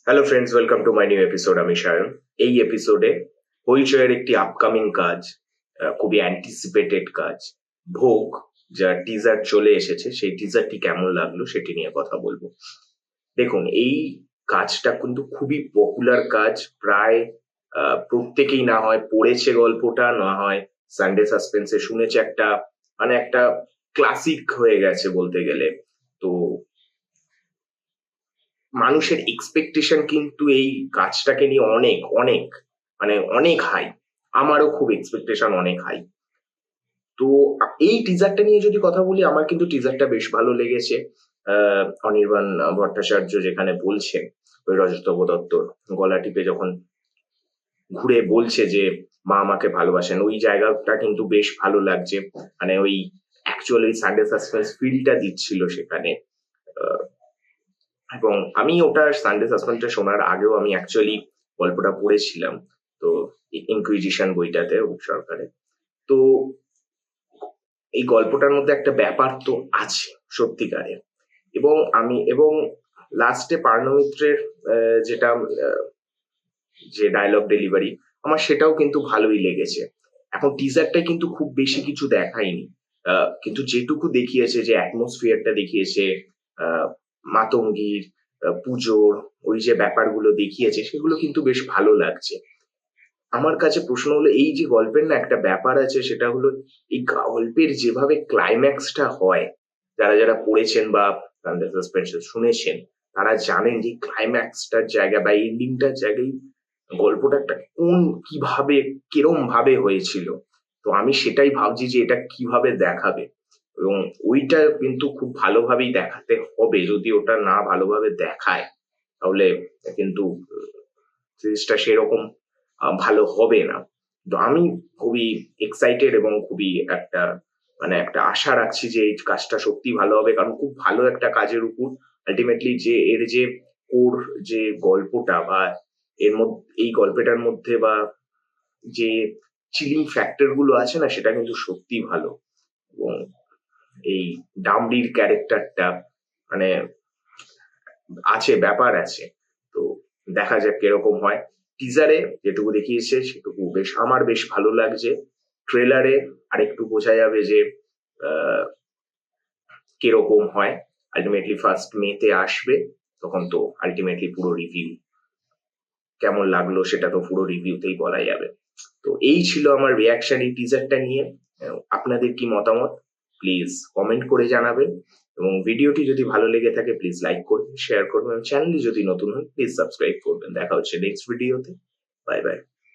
Hello friends, welcome to my new episode. আমি সায়ন। এই এপিসোডে হইচয়ের একটি আপকামিং কাজ, খুবই অ্যান্টিসিপেটেড কাজ, ভোগ, যার টিজার চলে এসেছে, সেই টিজারটি কেমন লাগলো সেটি নিয়ে কথা বলবো। দেখুন, এই কাজটা কিন্তু খুবই পপুলার কাজ। প্রায় প্রত্যেকেই না হয় পড়েছে গল্পটা, না হয় সানডে সাসপেন্সে শুনেছে। একটা ক্লাসিক হয়ে গেছে বলতে গেলে। তো মানুষের এক্সপেকটেশন কিন্তু এই কাজটাকে নিয়ে অনেক অনেক অনেক হাই। আমারও খুব এক্সপেকটেশন অনেক হাই। তো এই টিজারটা নিয়ে যদি কথা বলি, আমার কিন্তু টিজারটা বেশ ভালো লেগেছে। অনির্বাণ ভট্টাচার্য যেখানে বলছেন, ওই রজতব দত্তর গলা টিপে যখন ঘুরে বলছে যে মা আমাকে ভালোবাসেন, ওই জায়গাটা কিন্তু বেশ ভালো লাগছে। ওই অ্যাকচুয়ালি সানডে সাসপেন্স ফিলটা দিচ্ছিল সেখানে। আহ, এবং আমি ওটা সানডে সাসপেন্সটা শোনার আগেও আমি অ্যাকচুয়ালি গল্পটা পড়েছিলাম। তো ইনকুইজিশন বইটাতে অরূপ সরকারের। তো এই গল্পটার মধ্যে একটা ব্যাপার তো আছে সত্যিকারের। এবং লাস্টে পার্নো মিত্রের যেটা যে ডায়লগ ডেলিভারি, আমার সেটাও কিন্তু ভালোই লেগেছে। এখন টিজারটাই কিন্তু খুব বেশি কিছু দেখায়নি, কিন্তু যেটুকু দেখিয়েছে, যে অ্যাটমসফিয়ারটা দেখিয়েছে, মাতঙ্গীর পুজোর ওই যে ব্যাপারগুলো দেখিয়েছে, সেগুলো কিন্তু বেশ ভালো লাগছে। আমার কাছে প্রশ্ন হলো, এই যে গল্পের না একটা ব্যাপার আছে, সেটা হলো এই গল্পের যেভাবে ক্লাইম্যাক্সটা হয়, যারা যারা পড়েছেন বা সাসপেন্স শুনেছেন, তারা জানেন যে ক্লাইম্যাক্সটার জায়গা বা এন্ডিংটার জায়গায় গল্পটা একটা কিভাবে কিরম ভাবে হয়েছিল। তো আমি সেটাই ভাবছি যে এটা কিভাবে দেখাবে, এবং ওইটা কিন্তু খুব ভালোভাবেই দেখাতে হবে। যদি ওটা না ভালোভাবে দেখায়, তাহলে কিন্তু সিরিজটা সেরকম ভালো হবে না। তো আমি খুবই এক্সাইটেড এবং খুবই একটা আশা রাখছি যে এই কাজটা সত্যি ভালো হবে, কারণ খুব ভালো একটা কাজের উপর আলটিমেটলি যে এর যে কোর যে গল্পটা, বা এই গল্পটার মধ্যে বা যে চিলিং ফ্যাক্টর গুলো আছে না, সেটা কিন্তু সত্যি ভালো। এবং এই ডামডির ক্যারেক্টারটা মানে আছে, ব্যাপার আছে। তো দেখা যাক কিরকম হয়। টিজারে যেটুকু দেখিয়েছে সেটুকু আমার বেশ ভালো লাগছে। ট্রেলারে আরেকটু বোঝা যাবে যে আহ, কিরকম হয়। আলটিমেটলি 1 মে তে আসবে, তখন তো আলটিমেটলি পুরো রিভিউ কেমন লাগলো সেটা তো পুরো রিভিউতেই বলা যাবে। তো এই ছিল আমার রিয়াকশন এই টিজারটা নিয়ে। আপনাদের কি মতামত প্লিজ কমেন্ট করে জানাবেন, এবং ভিডিওটি যদি ভালো লেগে থাকে প্লিজ লাইক করবেন, শেয়ার করবেন, এবং চ্যানেলে যদি নতুন হন প্লিজ সাবস্ক্রাইব করবেন। দেখা হচ্ছে নেক্সট ভিডিওতে। Bye bye.